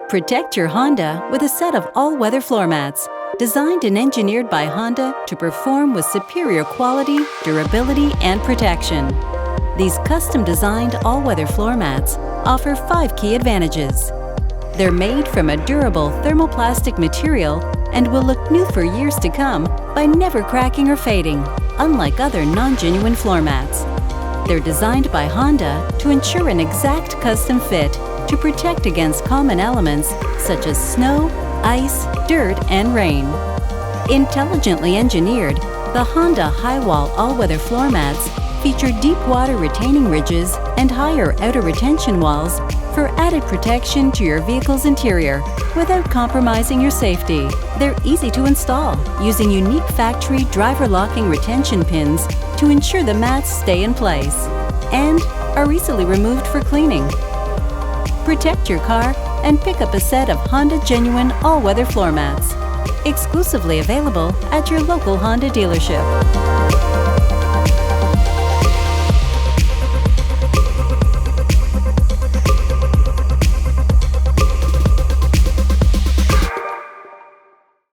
Protect your Honda with a set of all-weather floor mats, designed and engineered by Honda to perform with superior quality, durability, and protection. These custom-designed all-weather floor mats offer 5 key advantages. They're made from a durable thermoplastic material and will look new for years to come by never cracking or fading, unlike other non-genuine floor mats. They're designed by Honda to ensure an exact custom fit to protect against common elements such as snow, ice, dirt, and rain. Intelligently engineered, the Honda high-wall all-weather floor mats feature deep water retaining ridges and higher outer retention walls for added protection to your vehicle's interior without compromising your safety. They're easy to install using unique factory driver locking retention pins to ensure the mats stay in place and are easily removed for cleaning. Protect your car and pick up a set of Honda genuine all-weather floor mats, exclusively available at your local Honda dealership.